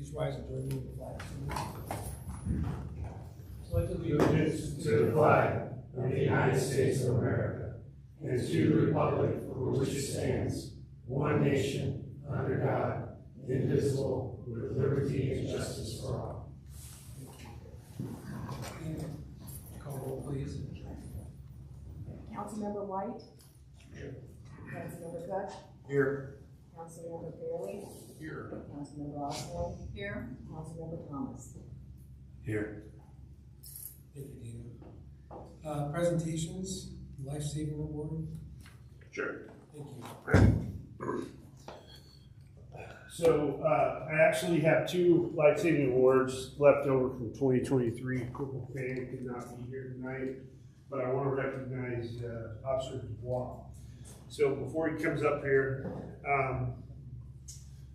Please rise and join me in the flag. Allegiance to the flag of the United States of America and to the republic for which it stands, one nation, under God, indivisible, with liberty and justice for all. Call roll, please. Councilmember White? Here. Councilmember Cook? Here. Councilmember Fairley? Here. Councilmember Osborne? Here. Councilmember Thomas? Here. Thank you, Dina. Presentations, life-saving award. Sure. Thank you. So I actually have two life-saving awards left over from 2023. Corporal Fan could not be here tonight, but I want to recognize Officer Dubois. So before he comes up here, I'm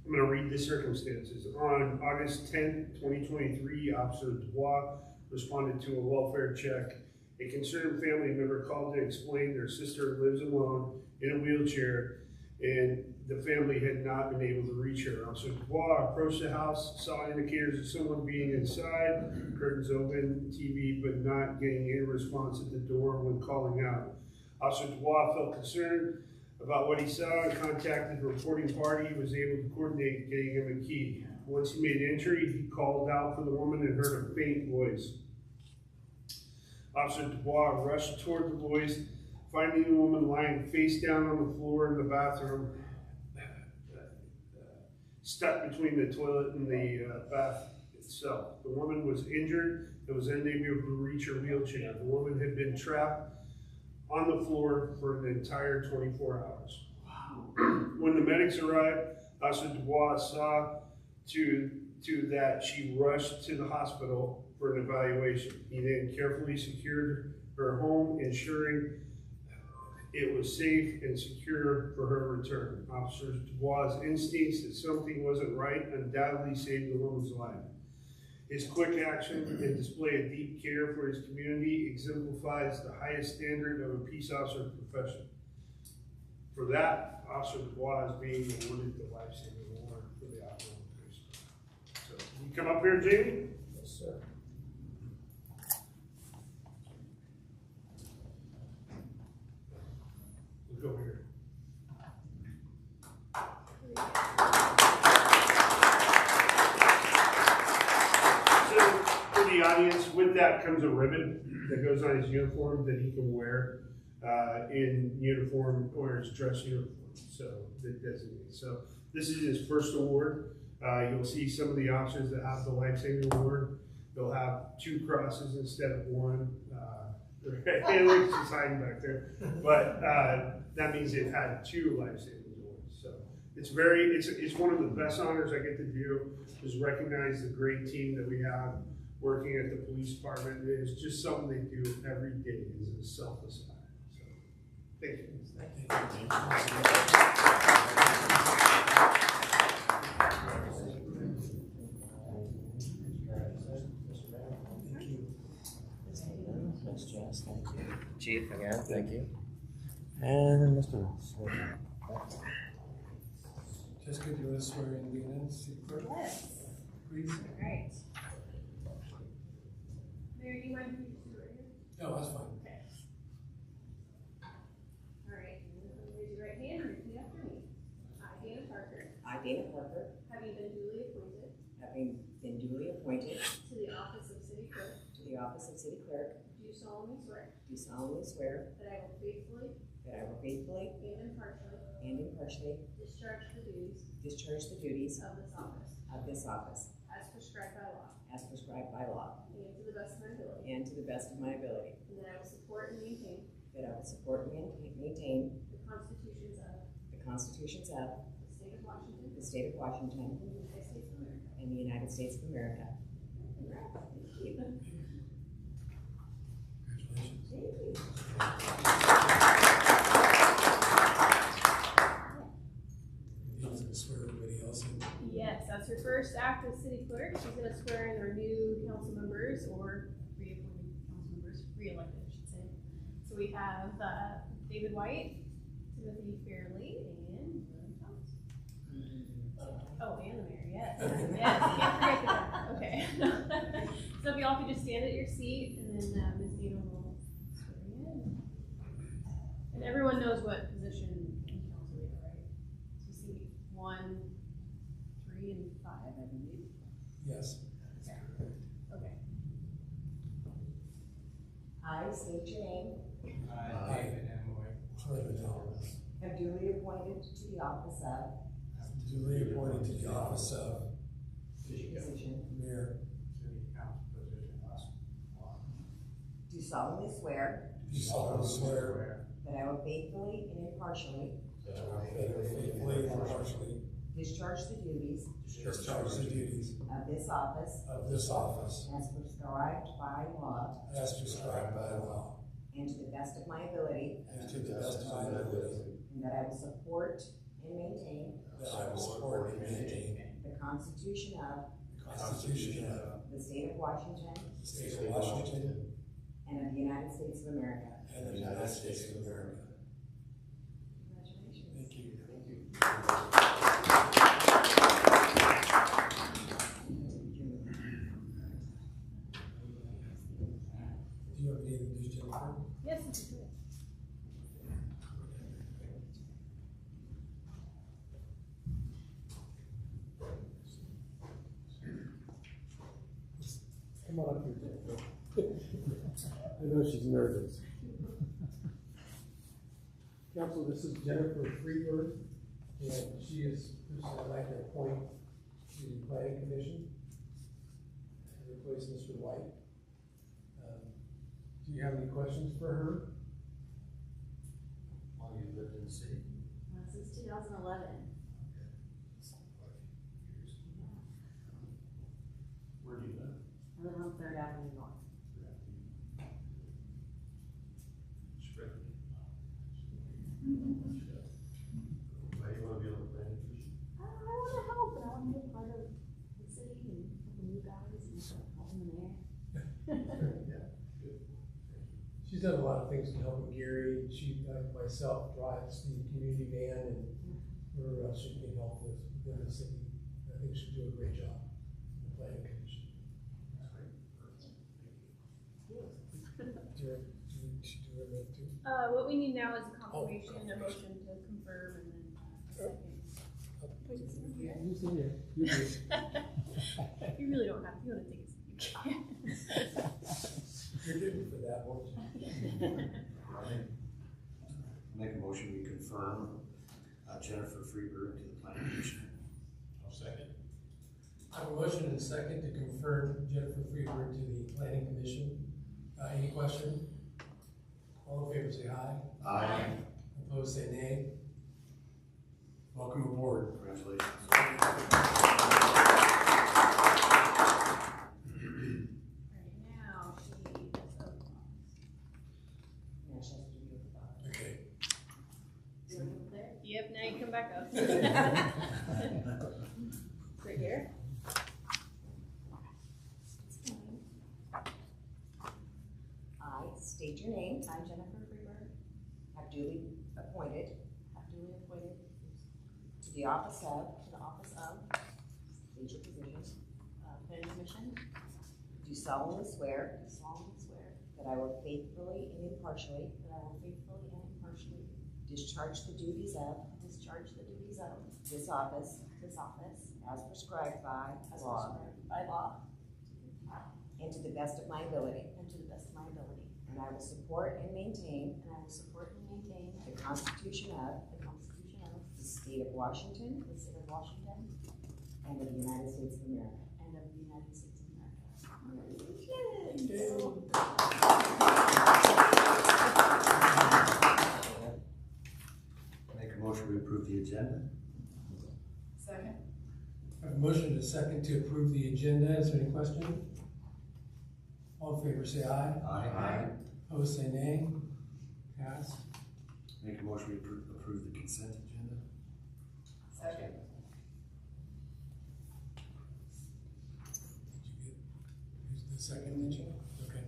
going to read the circumstances. On August 10th, 2023, Officer Dubois responded to a welfare check. A concerned family member called to explain their sister lives alone in a wheelchair and the family had not been able to reach her. Officer Dubois approached the house, saw indicators of someone being inside, curtains open, TV, but not getting any response at the door when calling out. Officer Dubois felt concerned about what he saw and contacted the reporting party. He was able to coordinate getting him a key. Once he made entry, he called out for the woman and heard a faint voice. Officer Dubois rushed toward the voice, finding the woman lying face down on the floor in the bathroom, stuck between the toilet and the bath itself. The woman was injured and was unable to reach her wheelchair. The woman had been trapped on the floor for an entire 24 hours. When the medics arrived, Officer Dubois saw to that she rushed to the hospital for an evaluation. He then carefully secured her home, ensuring it was safe and secure for her return. Officer Dubois' instincts that something wasn't right undoubtedly saved the woman's life. His quick action and display of deep care for his community exemplifies the highest standard of a peace officer profession. For that, Officer Dubois is being awarded the life-saving award for the Algona case. So, can you come up here, Jamie? Yes, sir. Look over here. So, for the audience, with that comes a ribbon that goes on his uniform that he can wear in uniform or his dress uniform. So, that designates. So, this is his first award. You'll see some of the officers that have the life-saving award. They'll have 2 crosses instead of 1. Alex is hiding back there, but that means they've had 2 life-saving awards. So it's one of the best honors I get to do, is recognize the great team that we have working at the police department. It's just something they do every day. It's a selfless act. So thank you. Thank you. Chief, again, thank you. And Mr. Ross. Jessica, do you want to swear in Lena, city clerk? Yes. Please. All right. Mayor, do you mind if you right here? No, that's fine. Okay. All right. Raise your right hand and repeat after me. I, Dana Parker, I, Dana Parker, having been duly appointed having been duly appointed to the office of city clerk, to the office of city clerk, do solemnly swear do solemnly swear that I will faithfully that I will faithfully and impartially and impartially discharge the duties discharge the duties of this office as prescribed by law, and to the best of my ability, and to the best of my ability, and that I will support and maintain that I will support and maintain the constitutions of the constitutions of the state of Washington the state of Washington and the United States of America. and the United States of America. Congrats. Congratulations. He's going to swear everybody else in. Yes, that's her first act as city clerk. She's going to swear in our new council members or reappointed council members, re-elected, I should say. So we have David White, Timothy Fairley, and Thomas. Oh, and the mayor, yes. Yes. So if y'all could just stand at your seat, and then Ms. Dana will swear you in. And everyone knows what position in council we are, right? So seat 1, 3, and 5, I believe. Yes. Okay. I state your name, have duly appointed to the office of Duly appointed to the office of position, Mayor. do solemnly swear Do solemnly swear that I will faithfully and impartially that I will faithfully and impartially discharge the duties discharge the duties of this office of this office as prescribed by law as prescribed by law, and to the best of my ability, and to the best of my ability, and that I will support and maintain that I will support and maintain the Constitution of the Constitution of the State of Washington the State of Washington and of the United States of America. and the United States of America. Congratulations. Thank you. Do you have anything to do, Jennifer? Yes, this is it. Come on up here, Jennifer. I know she's nervous. Council, this is Jennifer Freeberg, and she is the person I'd like to appoint to the planning commission to replace Mr. White. Do you have any questions for her? How long you lived in the city? Since 2011. Where do you live? I live on 3rd Avenue North. Why do you want to be on the planning commission? I want to help, and I want to be a part of the city and help the new guys and helping the mayor. Yeah, good. She's done a lot of things to help Gary. She, like myself, drives the community van and whatever else she can help with within the city. I think she'll do a great job in the planning commission. She do it too. What we need now is a confirmation, a motion to confirm, and then a second. You see it. You do. You really don't have to. You want to take a seat, you can. You're good for that, won't you? Make a motion, we confirm Jennifer Freeberg to the planning commission. I'll second. I have a motion and a second to confirm Jennifer Freeberg to the planning commission. Any question? All in favor say aye. Aye. Opposed say nay. Welcome aboard. Congratulations. Alright, now she is up. Yeah, she has to do the thought. Okay. There. Yep, now you come back up. Right here. I state your name. I, Jennifer Freeberg, have duly appointed to the office of, state your position, Planning Commission, do solemnly swear do solemnly swear that I will faithfully and impartially that I will faithfully and impartially discharge the duties of discharge the duties of this office this office as prescribed by as law prescribed by law and to the best of my ability. and to the best of my ability. And I will support and maintain And I will support and maintain the Constitution of the Constitution of the State of Washington the State of Washington and of the United States of America. and of the United States of America. Make a motion, we approve the agenda. Second. I have a motion and a second to approve the agenda. Is there any question? All in favor say aye. Aye. Opposed say nay. Passed. Make a motion, we approve the consent agenda. Second. Did you get the second, did you? Okay.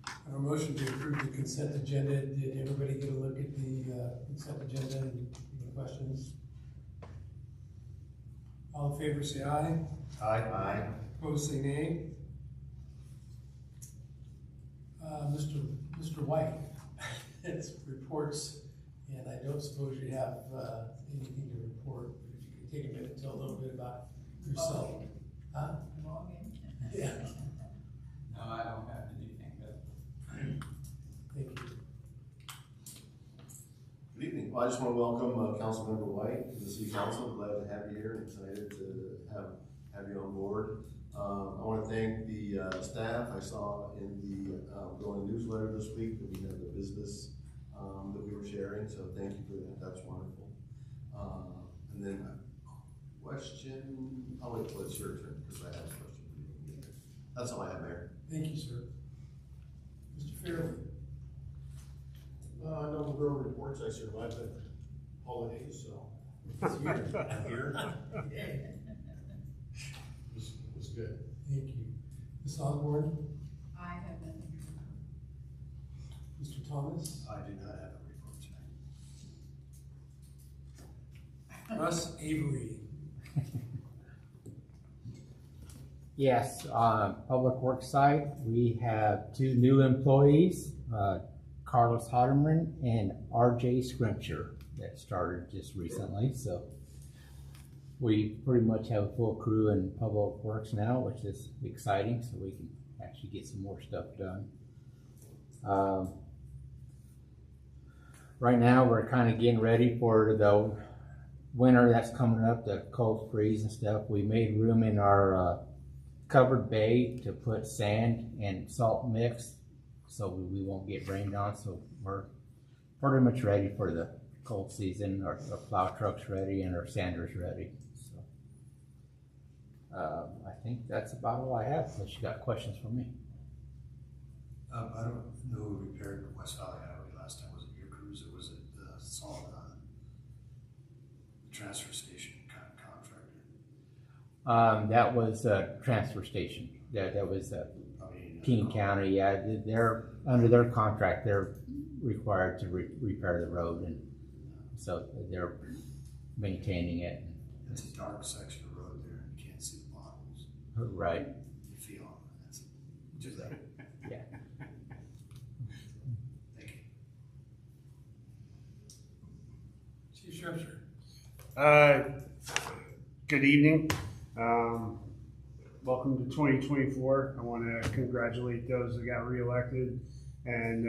I have a motion to approve the consent agenda. Did everybody get a look at the consent agenda and any questions? All in favor say aye. Aye. Opposed say nay. Mr. White, it's reports, and I don't suppose you have anything to report, but if you could take a minute and tell a little bit about yourself. Huh? Yeah. No, I don't have anything, but Thank you. Good evening. Well, I just want to welcome Councilmember White to the City Council. Glad to have you here and excited to have you on board. I want to thank the staff. I saw in the going newsletter this week that we have the business that we were sharing, so thank you for that. That's wonderful. And then a question, I'll wait till it's your turn because I have a question. That's all I have, Mayor. Thank you, sir. Mr. Fairley. No real reports. I survived the holidays, so. It's here. I'm here. It was good. Thank you. Ms. Osborne. I have nothing. Mr. Thomas. I do not have a report tonight. Russ Avery. Yes, on Public Works side, we have 2 new employees, Carlos Hotterman and RJ Scrimshire, that started just recently. So we pretty much have a full crew in Public Works now, which is exciting, so we can actually get some more stuff done. Right now, we're kind of getting ready for the winter that's coming up, the cold freeze and stuff. We made room in our covered bay to put sand and salt mix so we won't get rained on. So we're pretty much ready for the cold season. Our plow truck's ready and our sander's ready. So I think that's about all I have, unless you got questions for me. I don't know who repaired the West Valley Highway last time. Was it your crews or was it the solid transfer station contractor? That was a transfer station. That was King County. Yeah, they're under their contract. They're required to repair the road, and so they're maintaining it. It's a dark section of road there, and you can't see the potholes. Right. You feel them. That's just that. Yeah. Thank you. Chief Shropshire. Good evening. Welcome to 2024. I want to congratulate those that got reelected and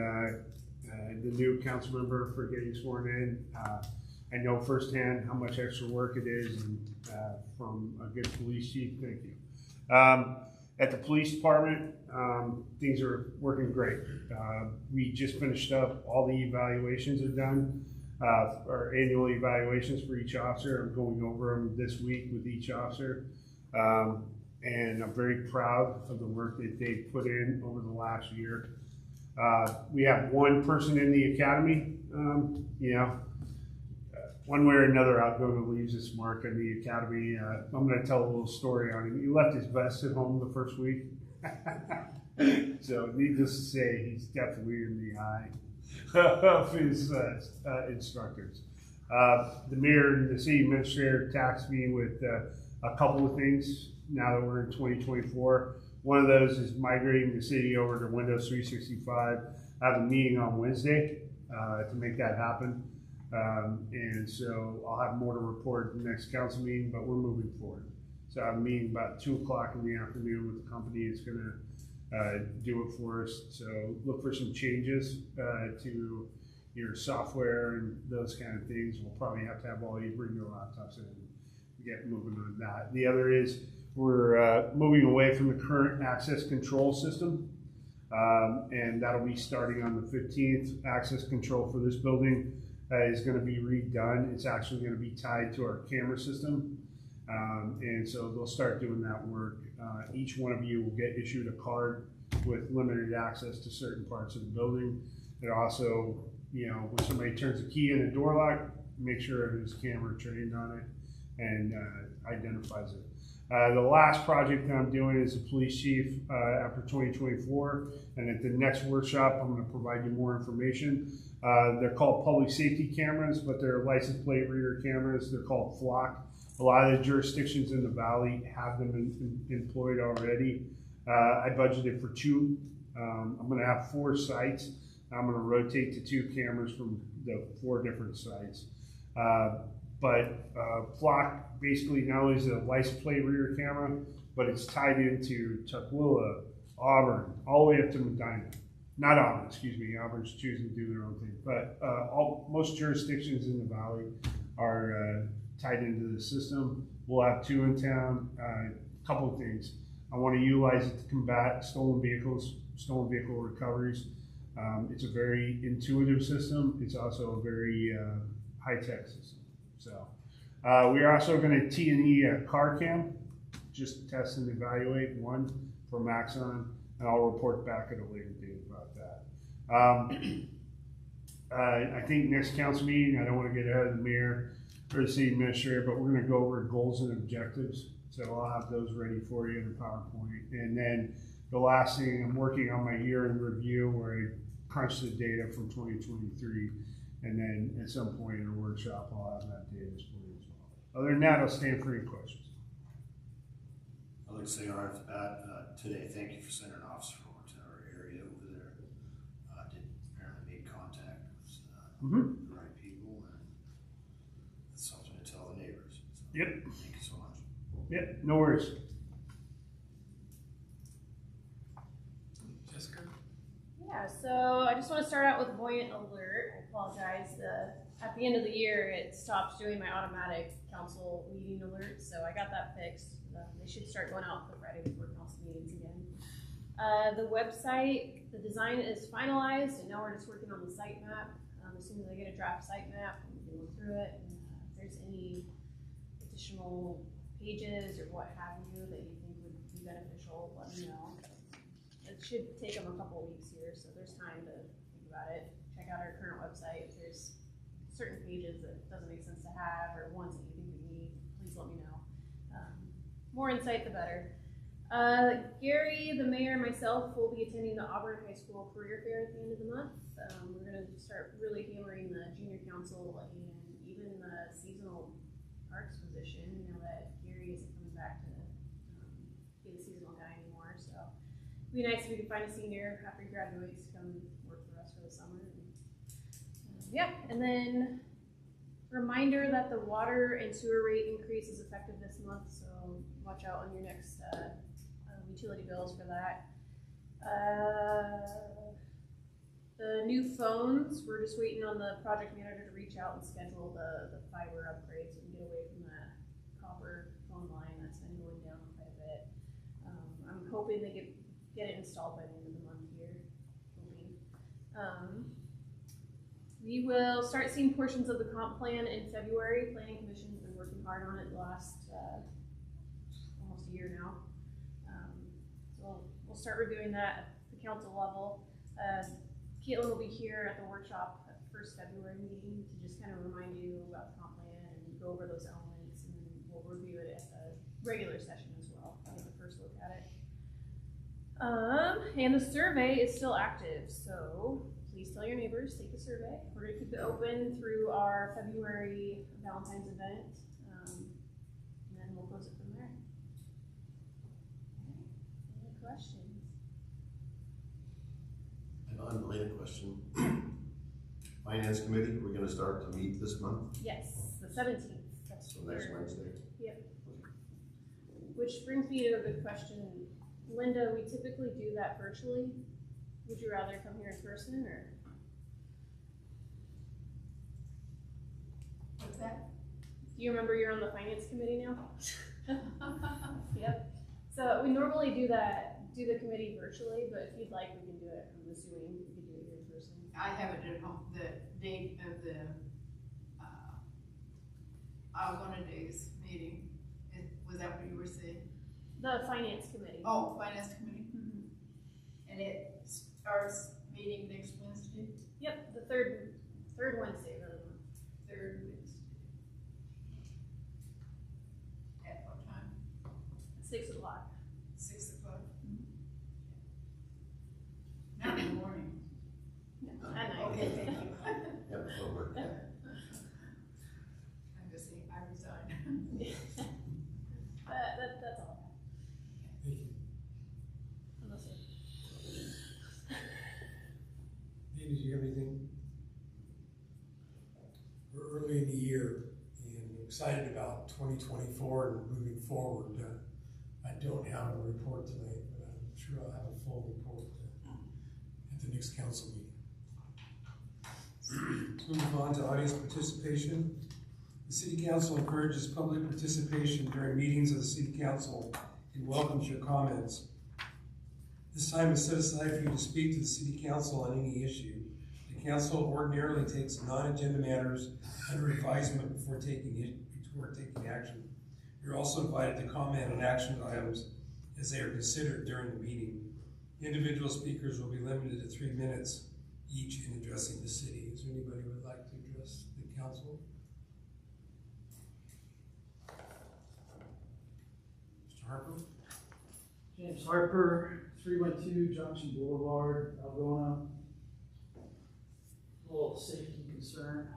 the new council member for getting sworn in. I know firsthand how much extra work it is, and from a good police chief, thank you. At the police department, things are working great. We just finished up, all the evaluations are done. Our annual evaluations for each officer. I'm going over them this week with each officer. And I'm very proud of the work that they've put in over the last year. We have one person in the academy, one way or another, Algona leaves its mark on the academy. I'm going to tell a little story on him. He left his vest at home the first week. So needless to say, he's definitely in the eye of his instructors. The mayor and the city administrator tasked me with a couple of things now that we're in 2024. One of those is migrating the city over to Windows 365. I have a meeting on Wednesday to make that happen. And so I'll have more to report at the next council meeting, but we're moving forward. So I have a meeting about 2 o'clock in the afternoon with the company that's going to do it for us. So look for some changes to your software and those kind of things. We'll probably have to have all you bring your laptops in and get moving on that. The other is we're moving away from the current access control system. And that'll be starting on the 15th. Access control for this building is going to be redone. It's actually going to be tied to our camera system. And so they'll start doing that work. Each one of you will get issued a card with limited access to certain parts of the building. It also, when somebody turns a key in a door lock, make sure there's camera trained on it and identifies it. The last project that I'm doing is the police chief after 2024, and at the next workshop, I'm going to provide you more information. They're called public safety cameras, but they're license plate reader cameras. They're called flock. A lot of the jurisdictions in the valley have them employed already. I budgeted for 2 I'm gonna have 4 sites. I'm gonna rotate the 2 cameras from the 4 different sites. Flock basically not only is it a license plate rear camera, but it's tied into Tukwila, Auburn, all the way up to Medina. Not Auburn, excuse me. Auburn's choosing to do their own thing, but most jurisdictions in the valley are tied into the system. We'll have 2 in town. A couple of things. I want to utilize it to combat stolen vehicle recoveries. It's a very intuitive system. It's also a very high-tech system. So we are also going to T&E a car cam, just test and evaluate one for Maxon, and I'll report back at a later date about that. I think next council meeting, I don't want to get ahead of the mayor or the city administrator, but we're going to go over goals and objectives. So I'll have those ready for you in a PowerPoint. And then the last thing, I'm working on my year-end review where I crunch the data from 2023. And then at some point in a workshop, I'll have that data for you as well. Other than that, I'll stand for any questions. I'd like to say right off the bat, today, thank you for sending an officer over to our area over there. Did apparently made contact with the right people, and it's something to tell the neighbors. So Yep. Thank you so much. Yep, no worries. Jessica? Yeah, so I just want to start out with Buoyant Alert. I apologize. At the end of the year, it stopped doing my automatic council meeting alerts, so I got that fixed. They should start going out for Friday before council meetings again. The website, the design is finalized, and now we're just working on the site map. As soon as I get a draft site map, we can look through it. And if there's any additional pages or what have you that you think would be beneficial, let me know. It should take them a couple of weeks here, so there's time to think about it. Check out our current website. If there's certain pages that doesn't make sense to have or ones that you think we need, please let me know. More insight, the better. Gary, the mayor, and myself will be attending the Auburn High School Career Fair at the end of the month. We're going to start really hammering the junior council and even the seasonal arts position, now that Gary isn't coming back to be the seasonal guy anymore. So it'd be nice if we could find a senior after he graduates to come work for us for the summer. And then reminder that the water and sewer rate increase is effective this month, so watch out on your next utility bills for that. The new phones, we're just waiting on the project manager to reach out and schedule the fiber upgrades and get away from that copper phone line that's been going down quite a bit. I'm hoping they get it installed by the end of the month here. We will start seeing portions of the comp plan in February. Planning Commission's been working hard on it the last almost a year now. So we'll start reviewing that at the council level. Caitlin will be here at the workshop at the first February meeting to just kind of remind you about the comp plan and go over those elements, and then we'll review it at the regular session as well. I'll get the first look at it. And the survey is still active, so please tell your neighbors, take the survey. We're gonna keep it open through our February Valentine's event, and then we'll close it from there. Any questions? An unrelated question. Finance Committee, we're gonna start to meet this month, Yes, the 17th. so next Wednesday. Yep. Which brings me to a good question. Linda, we typically do that virtually. Would you rather come here in person, or? What's that? Do you remember you're on the finance committee now? Yep. So we normally do the committee virtually, but if you'd like, we can do it from the Zoom. We can do it here in person. I have it at home, the date of the, Algona Days meeting. Was that what you were saying? The finance committee. Oh, Finance Committee? And it starts meeting next Wednesday? Yep, the third Wednesday of the month. Third Wednesday. At what time? 6 o'clock. 6 o'clock? Not in the morning. No, at night. Okay, thank you. Yeah, before work. I'm just saying, I resign. That's all I have. Thank you. Unless 2024 and moving forward. I don't have a report tonight, but I'm sure I'll have a full report at the next council meeting. Move on to audience participation. The City Council encourages public participation during meetings of the City Council and welcomes your comments. This time is set aside for you to speak to the City Council on any issue. The Council ordinarily takes non-agenda matters under advisement before taking action. You're also invited to comment on action items as they are considered during the meeting. Individual speakers will be limited to 3 minutes each in addressing the city. Is there anybody who would like to address the council? Mr. Harper? James Harper, 312 Junction Boulevard, Algona. A little safety concern.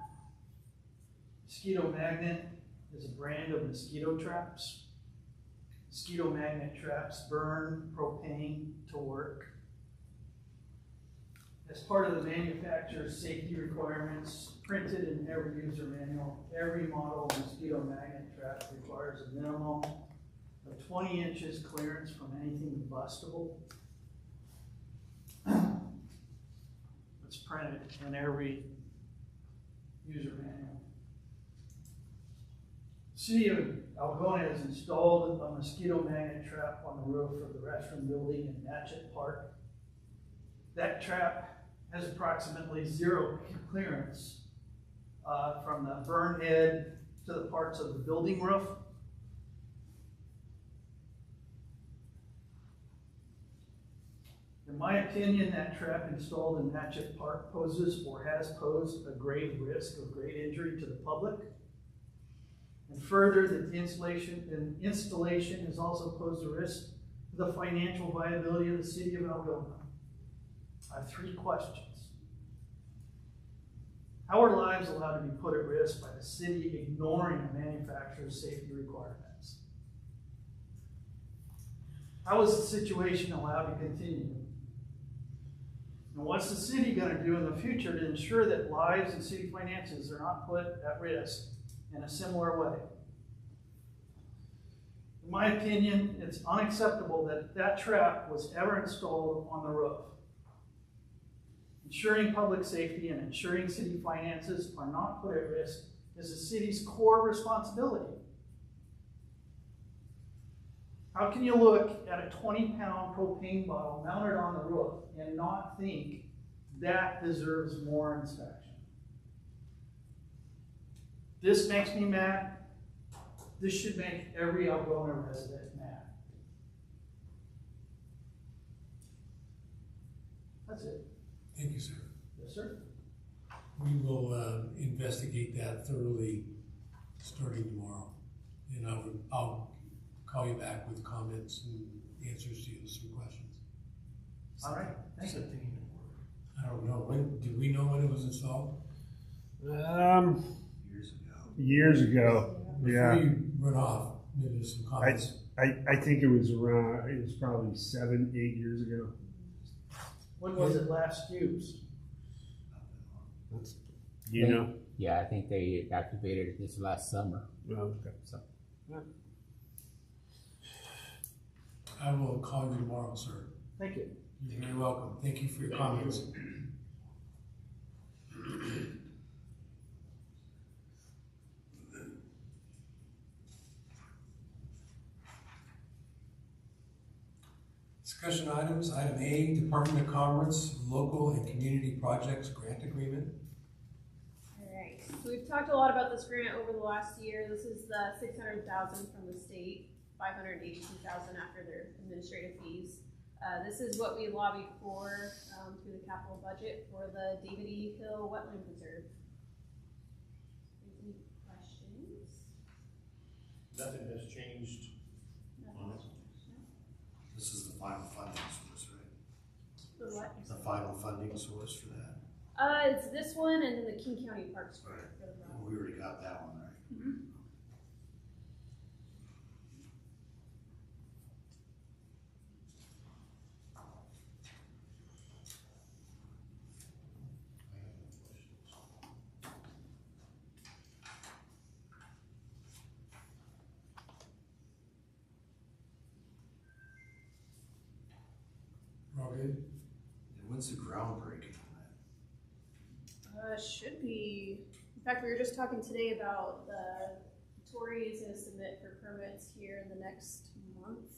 Mosquito Magnet is a brand of mosquito traps. Mosquito magnet traps burn propane to work. As part of the manufacturer's safety requirements printed in every user manual, every model of mosquito magnet trap requires a minimum of 20 inches clearance from anything bustible. It's printed in every user manual. The City of Algona has installed a mosquito magnet trap on the roof of the restroom building in Natchez Park. That trap has approximately 0 clearance from the burn head to the parts of the building roof. In my opinion, that trap installed in Natchez Park poses or has posed a grave risk of great injury to the public. And further, the installation has also posed a risk to the financial viability of the City of Algona. I have 3 questions. How are lives allowed to be put at risk by the city ignoring a manufacturer's safety requirements? How is the situation allowed to continue? And what's the city going to do in the future to ensure that lives and city finances are not put at risk in a similar way? In my opinion, it's unacceptable that that trap was ever installed on the roof. Ensuring public safety and ensuring city finances are not put at risk is the city's core responsibility. How can you look at a 20-pound propane bottle mounted on the roof and not think that deserves more inspection? This makes me mad. This should make every Algona resident mad. That's it. Thank you, sir. Yes, sir. We will investigate that thoroughly starting tomorrow. And I'll call you back with comments and answers to some questions. All right. Thank you. I don't know. Do we know when it was installed? Years ago. Yeah. Before you run off, maybe there's some comments. I think it was probably 7, 8 years ago. When was it last used? You know? Yeah, I think they activated it this last summer. Oh, okay. So, I will call you tomorrow, sir. Thank you. You're very welcome. Thank you for your comments. Discussion items. Item A, Department of Commerce, Local and Community Projects Grant Agreement. Alright, so we've talked a lot about this grant over the last year. This is the $600,000 from the state, $582,000 after their administrative fees. This is what we lobbied for through the capital budget for the David E. Hill Wetland Preserve. Any questions? Nothing has changed on it. This is the final funding source, right? The what? The final funding source for that. It's this one and then the King County Parks Grant for the project. We already got that one, right? Mm-hmm. good? And when's the groundbreaking on that? Should be, in fact, we were just talking today about Tori is gonna submit for permits here in the next month.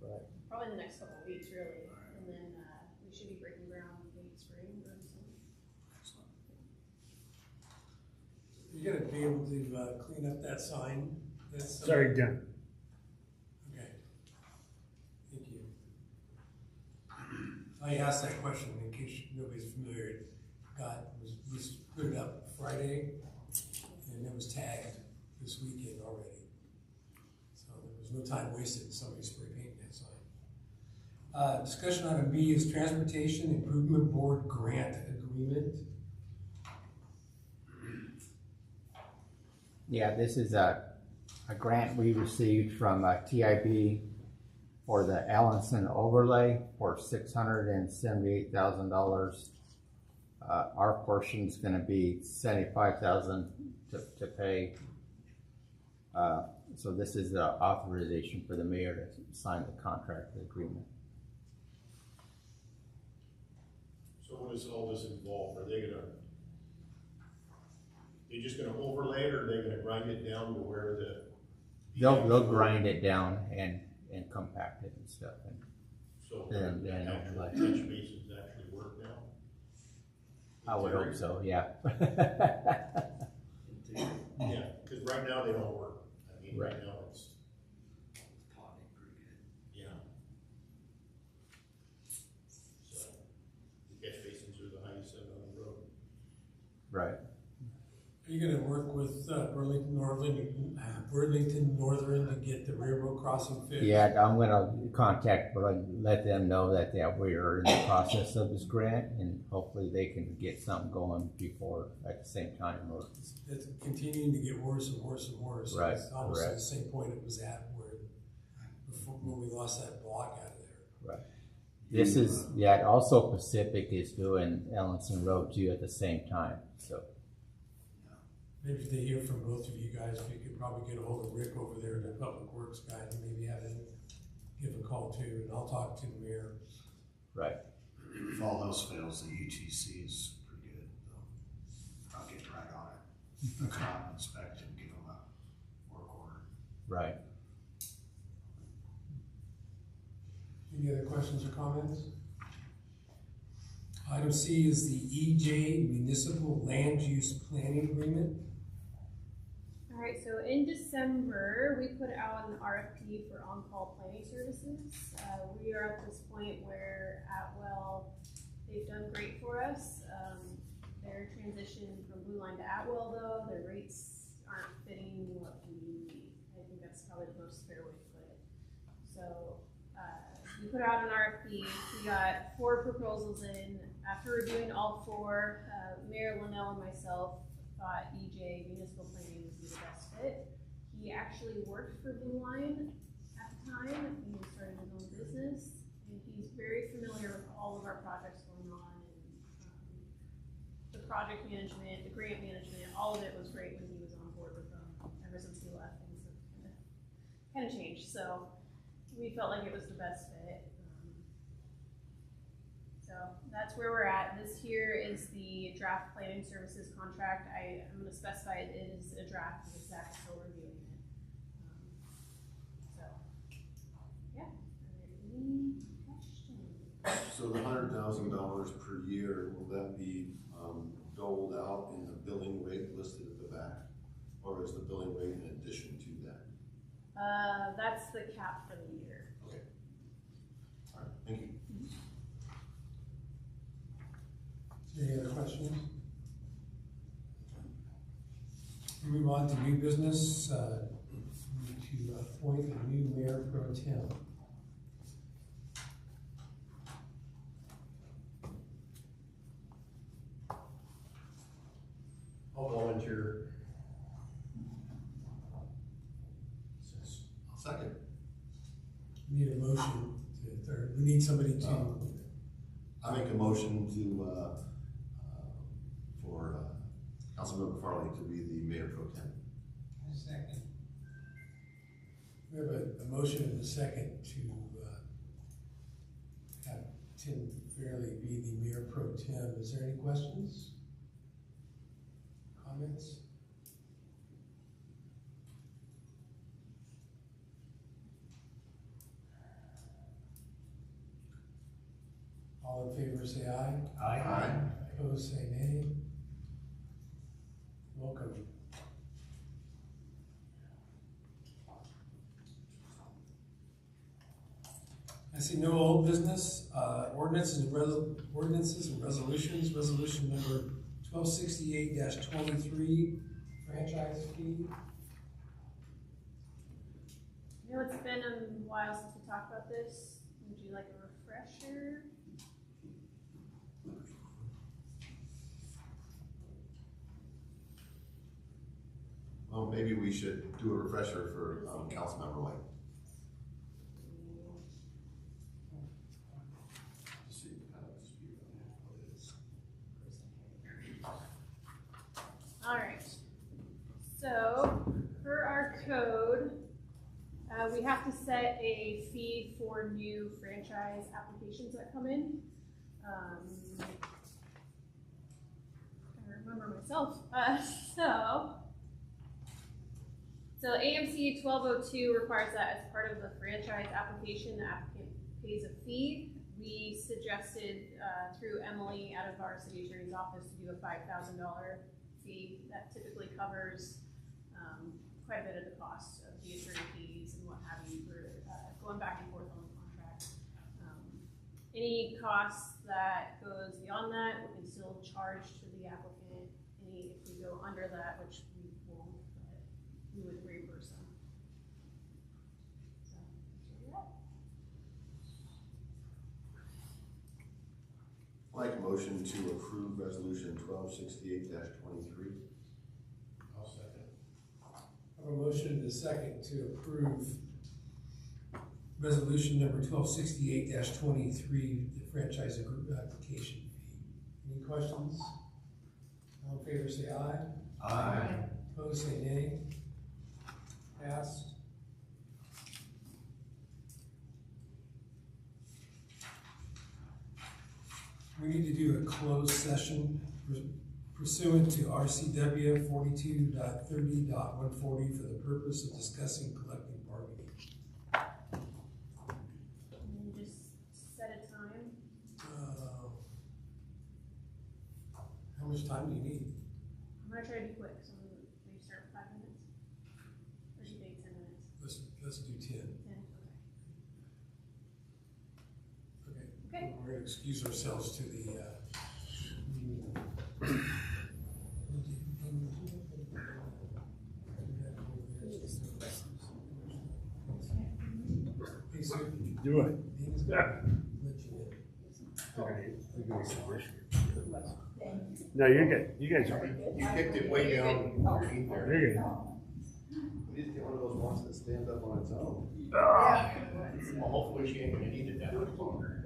Right. Probably the next couple of weeks, really, and then, we should be breaking ground late spring or something. Excellent. You're gonna be able to, clean up that sign? That's, Sorry, done. Okay. Thank you. I asked that question in case nobody's familiar. Was put it up Friday, and it was tagged this weekend already. So there was no time wasted in somebody spray painting that sign. Discussion item B is Transportation Improvement Board Grant Agreement. Yeah, this is a grant we received from TIB for the Allenson overlay for $678,000. Our portion's gonna be $75,000 to pay. So this is the authorization for the mayor to sign the contract agreement. So what does all this involve? Are they just gonna overlay it, or are they gonna grind it down to where the? They'll grind it down and compact it and stuff. And So then the actual overlay. catch basins actually work now? I would hope so, yeah. Yeah, cause right now they don't work. I mean, right Right. now it's, Potting pretty good. yeah. So, the catch basins are the highest end on the road. Right. Are you gonna work with Burlington Northern to get the railroad crossing fixed? Yeah, I'm gonna contact, but let them know that we are in the process of this grant, and hopefully they can get something going before, at the same time, or, It's continuing to get worse and worse and worse. Right, It's almost at correct. the same point it was at when we lost that block out of there. right. This is, yeah, also Pacific is doing Ellenson Road too at the same time, so, Maybe if they hear from both of you guys, we could probably get a hold of Rick over there, the public works guy, and maybe have him give a call too, and I'll talk to the mayor. right. If all else fails, the UTC is pretty good, though. I'll get right on it. Come out and inspect and give them a work order. Right. Any other questions or comments? Item C is the EJ Municipal Land Use Planning Agreement. All right, so in December, we put out an RFP for on-call planning services. We are at this point where Atwell, they've done great for us. Their transition from Blue Line to Atwell, though, their rates aren't fitting what we need. I think that's probably the most fair way to put it. So, we put out an RFP. We got 4 proposals in. After reviewing all 4, Mayor Linnell and myself thought EJ Municipal Planning would be the best fit. He actually worked for Blue Line at the time. He started his own business, and he's very familiar with all of our projects going on, and the project management, the grant management, all of it was great when he was on board with them. Ever since he left, things have kind of changed. So we felt like it was the best fit. So that's where we're at. This here is the draft planning services contract. I'm going to specify it is a draft because Zach's still reviewing it. So, yeah. Are there any questions? So the $100,000 per year, will that be doled out in the billing rate listed at the back? Or is the billing rate in addition to that? That's the cap for the year. Okay. All right, thank you. Any other questions? Move on to new business, need to appoint a new mayor pro tem. I'll volunteer. I'll second. We need a motion we need somebody to, I make a motion to, for Councilmember Farley to be the mayor pro tem. second. We have a motion and a second to Tim Fairley be the mayor pro tem. Is there any questions? Comments? All in favor say aye. Aye. Opposed say nay. Welcome. I see no old business, ordinances and resolutions. Resolution number 1268-23, franchise fee. I know it's been a while since we talked about this. Would you like a refresher? Well, maybe we should do a refresher for Councilmember White. All right. So, per our code, we have to set a fee for new franchise applications that come in. I remember myself. So AMC 1202 requires that as part of the franchise application, the applicant pays a fee. We suggested through Emily out of our city attorney's office to do a $5,000 fee that typically covers quite a bit of the cost of the attorney fees and what have you for going back and forth on the contract. Any costs that goes beyond that, we can still charge to the applicant. If we go under that, which we won't, but we would reimburse them. So, that's where we're at. I'd like a motion to approve resolution 1268-23. I'll second. I have a motion and a second to approve resolution number 1268-23, the franchise application fee. Any questions? All in favor say aye. Aye. Opposed say nay. Passed. We need to do a closed session pursuant to RCW 42.30.140 for the purpose of discussing collective bargaining. And then just set a time. How much time do you need? I'm gonna try to be quick, so maybe start with 5 minutes. Or do you think 10 minutes? Let's do 10. 10, Okay. okay. We're gonna excuse ourselves to the meeting. Hey, Sue. Do it. Dean's gonna let you in. No, you're good. You guys are good. You kicked it way down underneath there. You're good. We need to get one of those ones that stands up on its own. Well, hopefully she ain't gonna need it that much longer.